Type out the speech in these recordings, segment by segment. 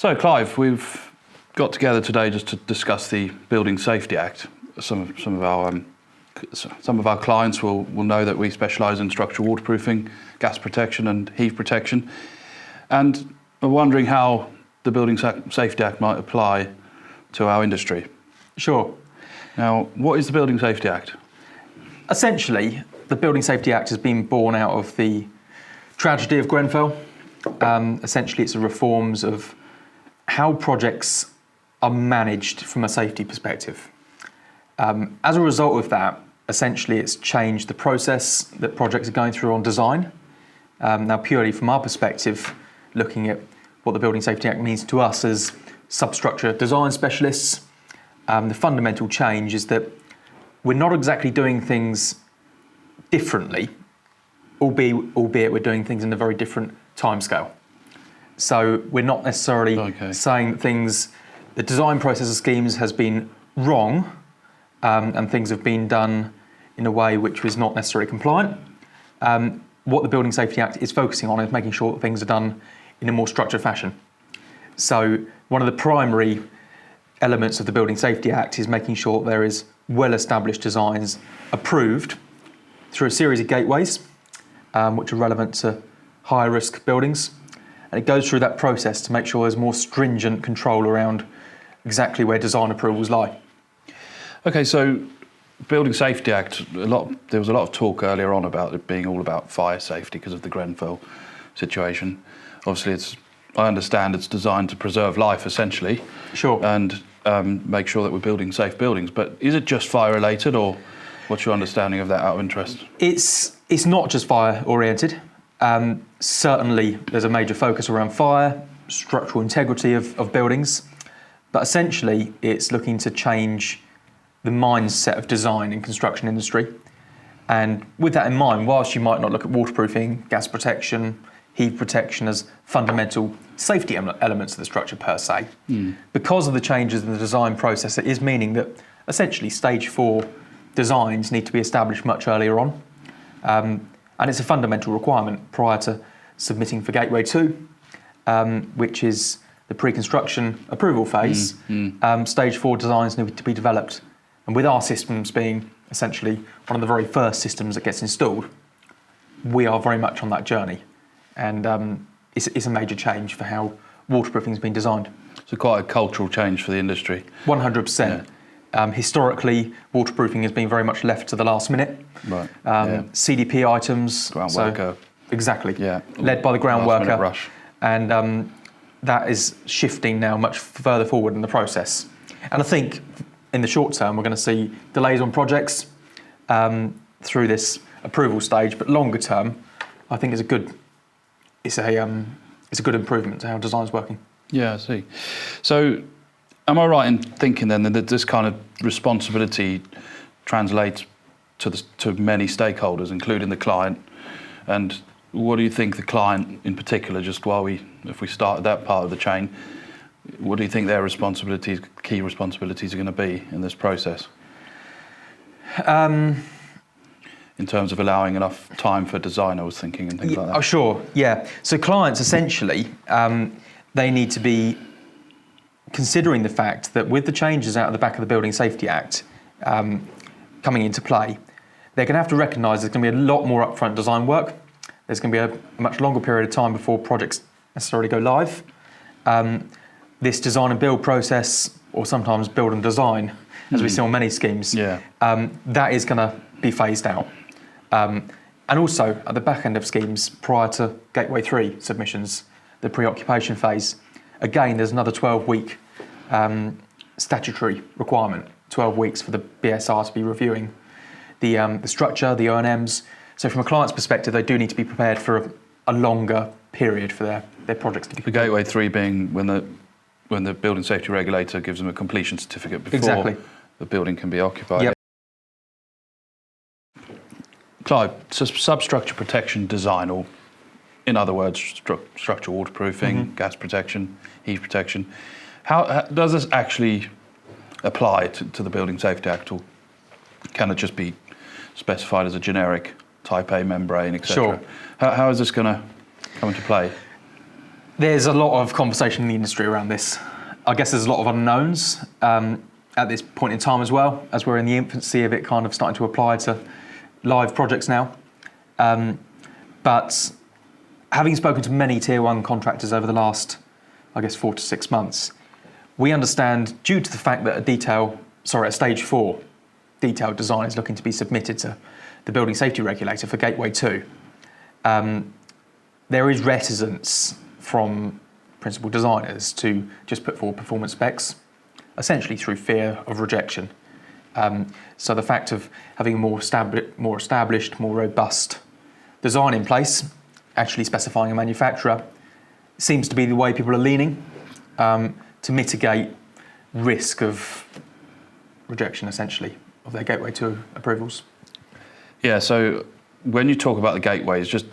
So, Clive, we've got together today just to discuss the Building Safety Act. Some of our clients will know that we specialise in structural waterproofing, gas protection and heave protection. And we're wondering how the Building Safety Act might apply to our industry. Sure. Now, what is the Building Safety Act? Essentially, the Building Safety Act has been born out of the tragedy of Grenfell. Essentially, it's the reforms of how projects are managed from a safety perspective. As a result of that, essentially it's changed the process that projects are going through on design. Now, purely from our perspective, looking at what the Building Safety Act means to us as substructure design specialists, the fundamental change is that we're not exactly doing things differently, albeit we're doing things in a very different timescale. So we're not necessarily saying that the design process of schemes has been wrong and things have been done in a way which was not necessarily compliant. What the Building Safety Act is focusing on is making sure that things are done in a more structured fashion. So one of the primary elements of the Building Safety Act is making sure that there is well-established designs approved through a series of gateways, which are relevant to higher risk buildings. And it goes through that process to make sure there's more stringent control around exactly where design approvals lie. Okay, so Building Safety Act, there was a lot of talk earlier on about it being all about fire safety because of the Grenfell situation. Obviously, I understand it's designed to preserve life, essentially. Sure. And make sure that we're building safe buildings. But is it just fire related, or what's your understanding of that out of interest? It's not just fire oriented. Certainly, there's a major focus around fire, structural integrity of buildings, but essentially it's looking to change the mindset of design in construction industry. And with that in mind, whilst you might not look at waterproofing, gas protection, heave protection as fundamental safety elements of the structure per se, because of the changes in the design process, it is meaning that essentially stage 4 designs need to be established much earlier on. And it's a fundamental requirement prior to submitting for Gateway 2, which is the pre-construction approval phase. Stage 4 designs need to be developed. And with our systems being essentially one of the very first systems that gets installed, we are very much on that journey. And it's a major change for how waterproofing has been designed. So quite a cultural change for the industry. 100%. Yeah. Historically, waterproofing has been very much left to the last minute. Right. CDP items. Ground worker. Exactly. Yeah. Led by the ground worker. Rush. And that is shifting now much further forward in the process. And I think in the short term, we're going to see delays on projects through this approval stage, but longer term, I think it's a good improvement to how design's working. Yeah, I see. So, am I right in thinking then that this kind of responsibility translates to many stakeholders, including the client? And what do you think the client in particular, if we start at that part of the chain, what do you think their key responsibilities are going to be in this process? In terms of allowing enough time for design, I was thinking, and things like that. Oh, sure, yeah. So clients essentially, they need to be considering the fact that with the changes out of the back of the Building Safety Act coming into play, they're going to have to recognise there's going to be a lot more upfront design work. There's going to be a much longer period of time before projects necessarily go live. This design and build process, or sometimes build and design, as we see on many schemes, that is going to be phased out. And also, at the back end of schemes, prior to Gateway 3 submissions, the pre-occupation phase, again, there's another 12-week statutory requirement, 12 weeks for the BSR to be reviewing the structure, the O&Ms. So from a client's perspective, they do need to be prepared for a longer period for their projects to be completed. The Gateway 3 being when the building safety regulator gives them a completion certificate before the building can be occupied. Yep. Clive, so substructure protection design, or in other words, structural waterproofing, gas protection, heat protection. How does this actually apply to the Building Safety Act, or can it just be specified as a generic Type A membrane, etc.? Sure. How is this going to come into play? There's a lot of conversation in the industry around this. I guess there's a lot of unknowns at this point in time as well, as we're in the infancy of it kind of starting to apply to live projects now. But having spoken to many tier one contractors over the last, I guess, 4 to 6 months, we understand due to the fact that a stage 4 detailed design is looking to be submitted to the building safety regulator for Gateway 2, there is reticence from principal designers to just put forward performance specs, essentially through fear of rejection. So the fact of having a more established, more robust design in place, actually specifying a manufacturer, seems to be the way people are leaning to mitigate risk of rejection, essentially, of their Gateway 2 approvals. Yeah, so when you talk about the gateways, just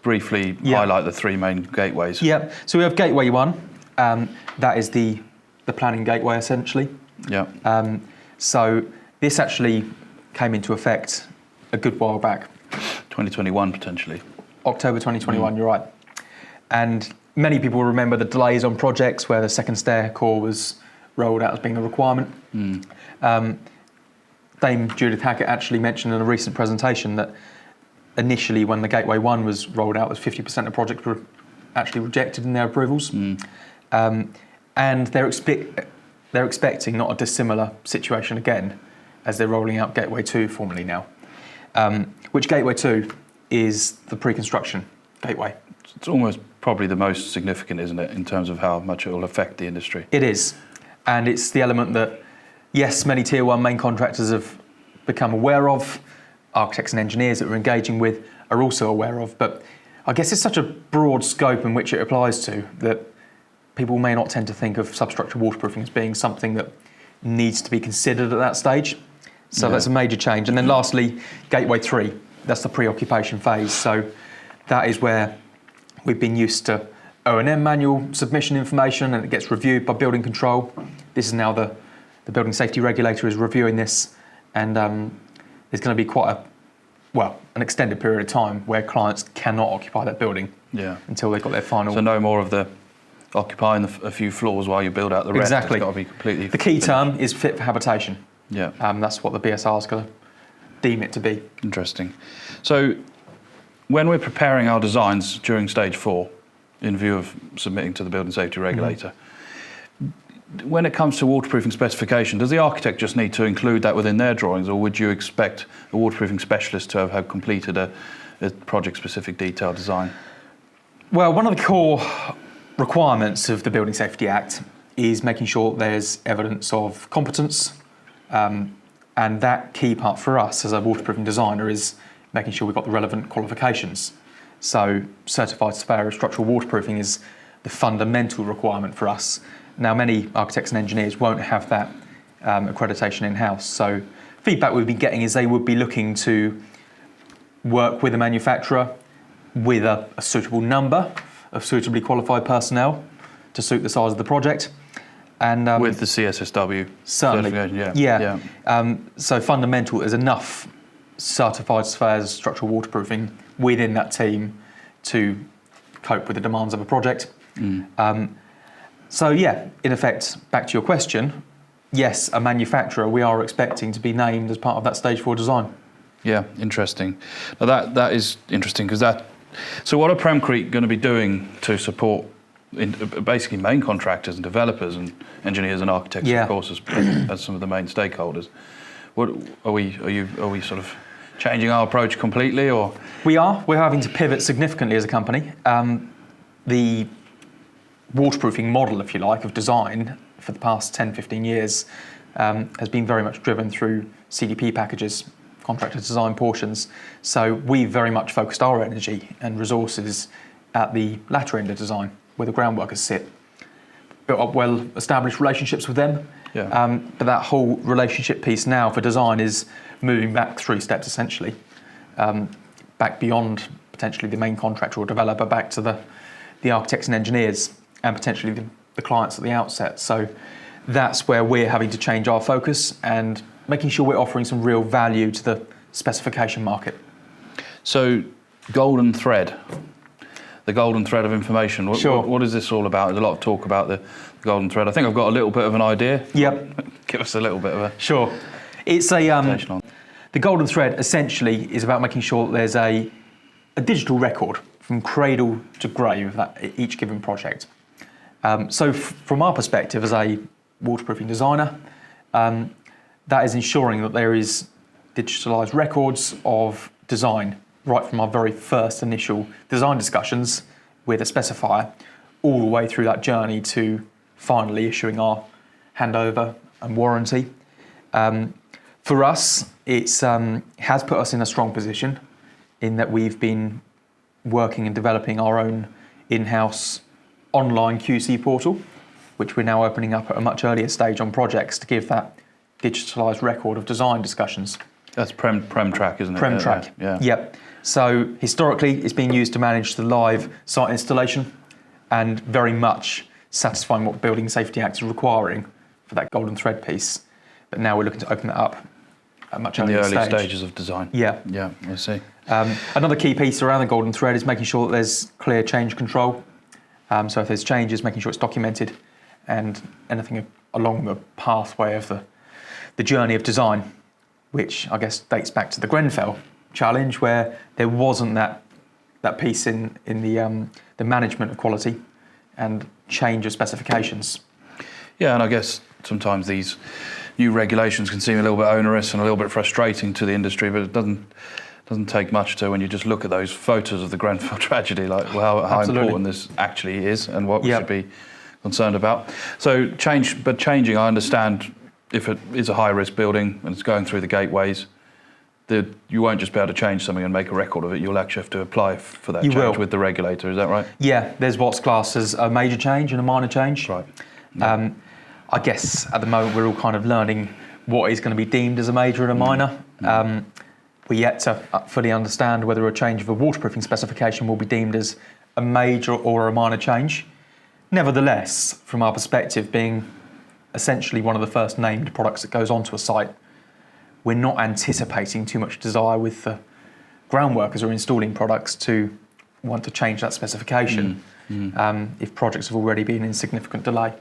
briefly highlight the 3 main gateways. Yeah, so we have Gateway 1, that is the planning gateway, essentially. Yeah. So this actually came into effect a good while back. 2021, potentially. October 2021, you're right. And many people remember the delays on projects where the second stair core was rolled out as being a requirement. Dame Judith Hackett actually mentioned in a recent presentation that initially when the Gateway 1 was rolled out, 50% of projects were actually rejected in their approvals. And they're expecting not a dissimilar situation again as they're rolling out Gateway 2 formally now, which Gateway 2 is the pre-construction gateway. It's almost probably the most significant, isn't it, in terms of how much it will affect the industry? It is. And it's the element that, yes, many tier one main contractors have become aware of, architects and engineers that we're engaging with are also aware of, but I guess it's such a broad scope in which it applies to that people may not tend to think of substructure waterproofing as being something that needs to be considered at that stage. So that's a major change. And then lastly, Gateway 3, that's the pre-occupation phase. So that is where we've been used to O&M manual submission information and it gets reviewed by building control. This is now the building safety regulator is reviewing this, and there's going to be quite an extended period of time where clients cannot occupy that building until they've got their final. So no more of the occupying a few floors while you build out the rest. Exactly. It's got to be completely The key finished. term is fit for habitation. Yeah. That's what the BSR is going to deem it to be. Interesting. So when we're preparing our designs during stage 4, in view of submitting to the building safety regulator, when it comes to waterproofing specification, does the architect just need to include that within their drawings, or would you expect a waterproofing specialist to have completed a project-specific detailed design? Well, one of the core requirements of the Building Safety Act is making sure there's evidence of competence, and that key part for us as a waterproofing designer is making sure we've got the relevant qualifications. So Certified Surveyor of Structural Waterproofing is the fundamental requirement for us. Now, many architects and engineers won't have that accreditation in-house. So feedback we've been getting is they would be looking to work with a manufacturer with a suitable number of suitably qualified personnel to suit the size of the project. And with the CSSW certainly, certification, so fundamental is enough certified surveyors of structural waterproofing within that team to cope with the demands of a project. So yeah, in effect, back to your question, yes, a manufacturer we are expecting to be named as part of that stage 4 design. Yeah, interesting. Now that is interesting because so what are Premcrete going to be doing to support basically main contractors and developers and engineers and architects, of course, as some of the main stakeholders? What are we sort of changing our approach completely, or? We're having to pivot significantly as a company. The waterproofing model, if you like, of design for the past 10, 15 years has been very much driven through CDP packages, contractor design portions. So we very much focused our energy and resources at the latter end of design, where the groundworkers sit. Built up well-established relationships with them. But that whole relationship piece now for design is moving back 3 steps essentially, back beyond potentially the main contractor or developer, back to the architects and engineers and potentially the clients at the outset. So that's where we're having to change our focus and making sure we're offering some real value to the specification market. So golden thread, the golden thread of information. Sure. What is this all about? There's a lot of talk about the golden thread. I think I've got a little bit of an idea. Yep. Give us a little bit of a... Sure. It's the golden thread essentially is about making sure that there's a digital record from cradle to grave of each given project. So from our perspective as a waterproofing designer, that is ensuring that there is digitalised records of design right from our very first initial design discussions with a specifier all the way through that journey to finally issuing our handover and warranty. For us, it has put us in a strong position in that we've been working and developing our own in-house online QC portal, which we're now opening up at a much earlier stage on projects to give that digitalised record of design discussions. That's Premcrete, isn't it? Premcrete, Yeah. Yep. So historically, it's been used to manage the live site installation and very much satisfying what Building Safety Act is requiring for that golden thread piece. But now we're looking to open that up at a much earlier stage. In the early stages of design. Yeah. Yeah, I see. Another key piece around the golden thread is making sure that there's clear change control. So if there's changes, making sure it's documented and anything along the pathway of the journey of design, which I guess dates back to the Grenfell challenge where there wasn't that piece in the management of quality and change of specifications. Yeah, and I guess sometimes these new regulations can seem a little bit onerous and a little bit frustrating to the industry, but it doesn't take much to when you just look at those photos of the Grenfell tragedy, like how important this actually is and what we should be concerned about. So changing, I understand if it is a high-risk building and it's going through the gateways, you won't just be able to change something and make a record of it. You'll actually have to apply for that change with the regulator. Is that right? Yeah, there's what's classed as a major change and a minor change. Right. Yeah. I guess at the moment we're all kind of learning what is going to be deemed as a major and a minor. We're yet to fully understand whether a change of a waterproofing specification will be deemed as a major or a minor change. Nevertheless, from our perspective, being essentially one of the first named products that goes onto a site, we're not anticipating too much desire with the ground workers who are installing products to want to change that specification if projects have already been in significant delay.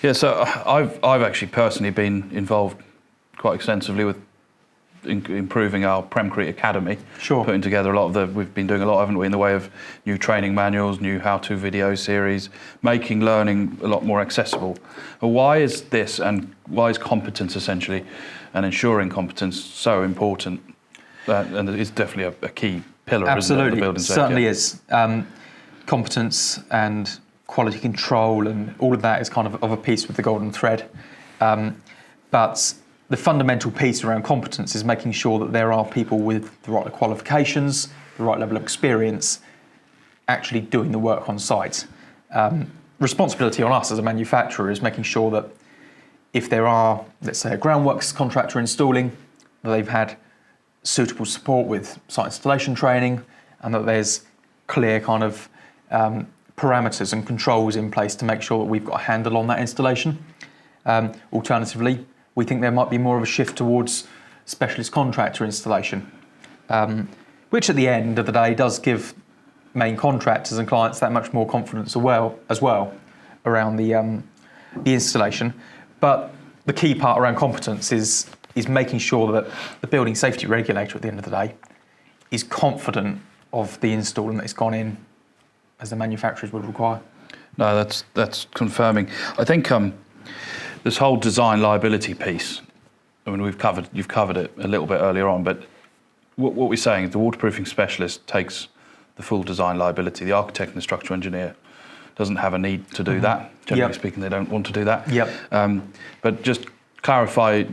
Yeah, so I've actually personally been involved quite extensively with improving our Premcrete Academy. Sure. Putting together we've been doing a lot, haven't we, in the way of new training manuals, new how-to video series, making learning a lot more accessible. Well, why is this and why is competence essentially and ensuring competence so important? And it's definitely a key pillar, isn't it, of the building safety? Certainly is. Competence and quality control and all of that is kind of a piece with the golden thread. But the fundamental piece around competence is making sure that there are people with the right qualifications, the right level of experience, actually doing the work on site. Responsibility on us as a manufacturer is making sure that if there are, let's say, a groundworks contractor installing, that they've had suitable support with site installation training and that there's clear kind of parameters and controls in place to make sure that we've got a handle on that installation. Alternatively, we think there might be more of a shift towards specialist contractor installation, which at the end of the day does give main contractors and clients that much more confidence as well around the installation. But the key part around competence is making sure that the building safety regulator at the end of the day is confident of the install and that it's gone in as the manufacturers would require. No, that's confirming. I think this whole design liability piece, I mean, you've covered it a little bit earlier on, but what we're saying is the waterproofing specialist takes the full design liability. The architect and the structural engineer doesn't have a need to do that. Generally speaking, they don't want to do that. But just clarify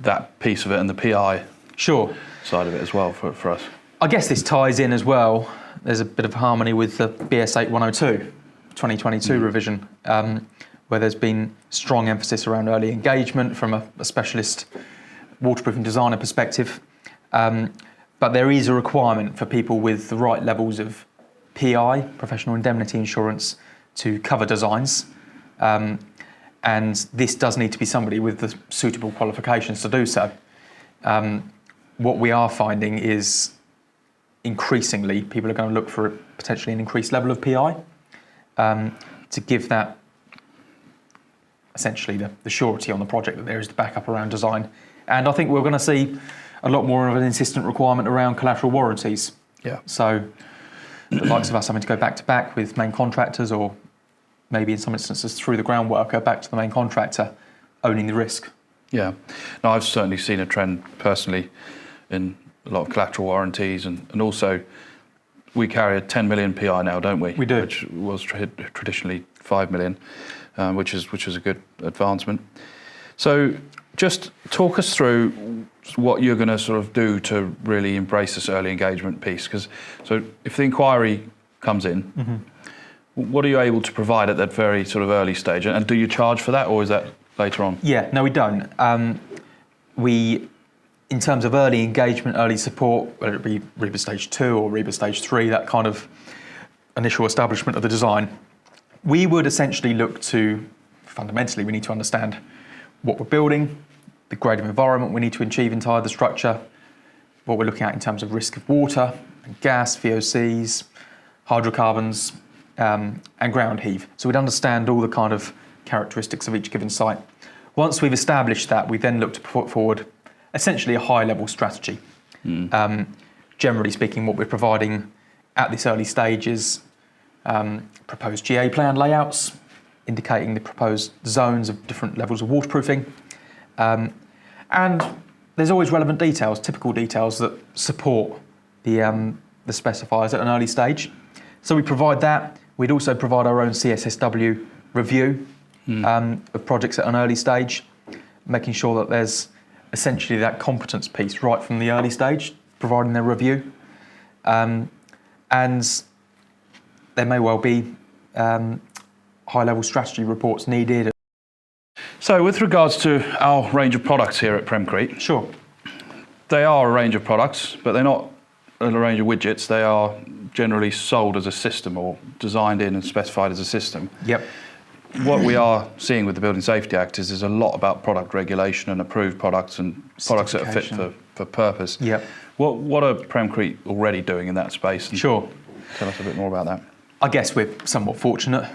that piece of it and the PI side of it as well for us. I guess this ties in as well. There's a bit of harmony with the BS 8102 2022 revision, where there's been strong emphasis around early engagement from a specialist waterproofing designer perspective. But there is a requirement for people with the right levels of PI, professional indemnity insurance, to cover designs. And this does need to be somebody with the suitable qualifications to do so. What we are finding is increasingly people are going to look for potentially an increased level of PI to give that essentially the surety on the project that there is the backup around design. And I think we're going to see a lot more of an insistent requirement around collateral warranties. Yeah. So the likes of us having to go back to back with main contractors, or maybe in some instances through the ground worker back to the main contractor, owning the risk. Yeah. No, I've certainly seen a trend personally in a lot of collateral warranties, and also we carry a 10 million PI now, don't we? We do. Which was traditionally 5 million, which is a good advancement. So just talk us through what you're going to sort of do to really embrace this early engagement piece. So if the inquiry comes in, what are you able to provide at that very sort of early stage? And do you charge for that, or is that later on? Yeah, no, we don't. In terms of early engagement, early support, whether it be REBA Stage 2 or REBA Stage 3, that kind of initial establishment of the design, we would essentially look to, fundamentally, we need to understand what we're building, the grade of environment we need to achieve inside the structure, what we're looking at in terms of risk of water, and gas, VOCs, hydrocarbons, and ground heave. So we'd understand all the kind of characteristics of each given site. Once we've established that, we then look to put forward essentially a high-level strategy. Generally speaking, what we're providing at this early stage is proposed GA plan layouts, indicating the proposed zones of different levels of waterproofing. And there's always relevant details, typical details that support the specifiers at an early stage. So we provide that. We'd also provide our own CSSW review of projects at an early stage, making sure that there's essentially that competence piece right from the early stage, providing their review. And there may well be high-level strategy reports needed. So with regards to our range of products here at Premcrete, Sure. they are a range of products, but they're not a range of widgets. They are generally sold as a system, or designed in and specified as a system. Yep. What we are seeing with the Building Safety Act is there's a lot about product regulation and approved products and products that are fit for purpose. Yep. What are Premcrete already doing in that space? And Sure. tell us a bit more about that. I guess we're somewhat fortunate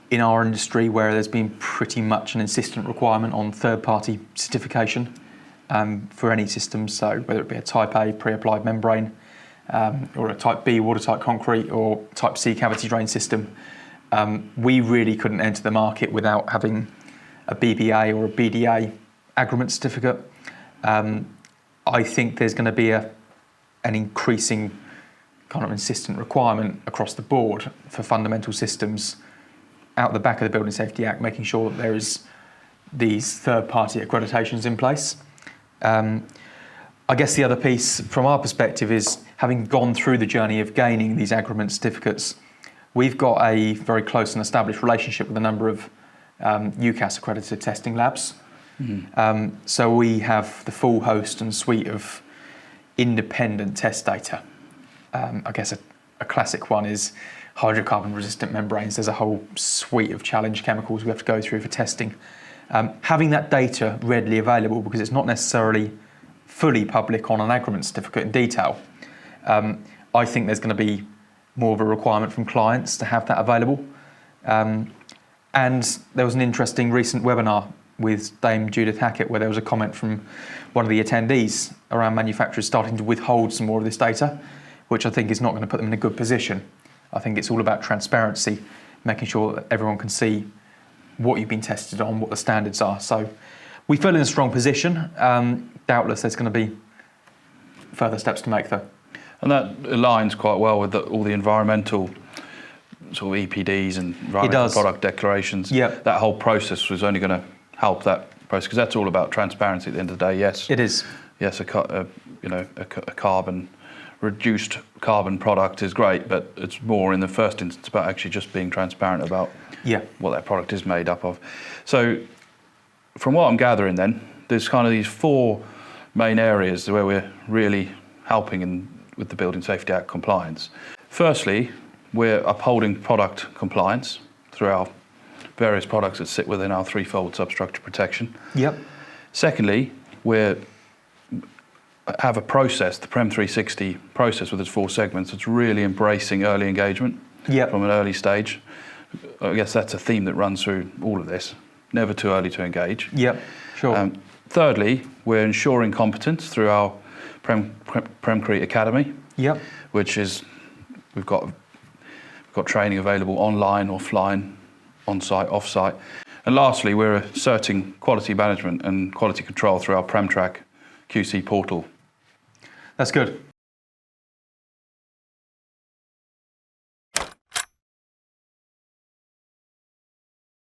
in our industry, where there's been pretty much an insistent requirement on third-party certification for any systems. So whether it be a Type A pre-applied membrane, or a Type B watertight concrete, or Type C cavity drain system, we really couldn't enter the market without having a BBA or a BDA agreement certificate. I think there's going to be an increasing kind of insistent requirement across the board for fundamental systems out the back of the Building Safety Act, making sure that there is these third-party accreditations in place. I guess the other piece from our perspective is, having gone through the journey of gaining these agreement certificates, we've got a very close and established relationship with a number of UCAS accredited testing labs. So we have the full host and suite of independent test data. I guess a classic one is hydrocarbon resistant membranes. There's a whole suite of challenge chemicals we have to go through for testing. Having that data readily available, because it's not necessarily fully public on an agreement certificate in detail, I think there's going to be more of a requirement from clients to have that available. And there was an interesting recent webinar with Dame Judith Hackett, where there was a comment from one of the attendees around manufacturers starting to withhold some more of this data, which I think is not going to put them in a good position. I think it's all about transparency, making sure that everyone can see what you've been tested on, what the standards are. So we feel in a strong position. Doubtless there's going to be further steps to make, though. And that aligns quite well with all the environmental sort of EPDs and environmental product declarations. Yep. That whole process was only going to help that process, because that's all about transparency at the end of the day. Yes, it is. Yes, a carbon reduced carbon product is great, but it's more in the first instance about actually just being transparent about what that product is made up of. So from what I'm gathering then, there's kind of these four main areas where we're really helping with the Building Safety Act compliance. Firstly, we're upholding product compliance through our various products that sit within our threefold substructure protection. Yep. Secondly, we're have a process, the Prem 360 process with its 4 segments, that's really embracing early engagement from an early stage. I guess that's a theme that runs through all of this. Never too early to engage. Yep, sure. Thirdly, we're ensuring competence through our Premcrete Academy. Yep. Which is, we've got training available online, offline, on-site, off-site. And lastly, we're asserting quality management and quality control through our Premtrack QC portal. That's good.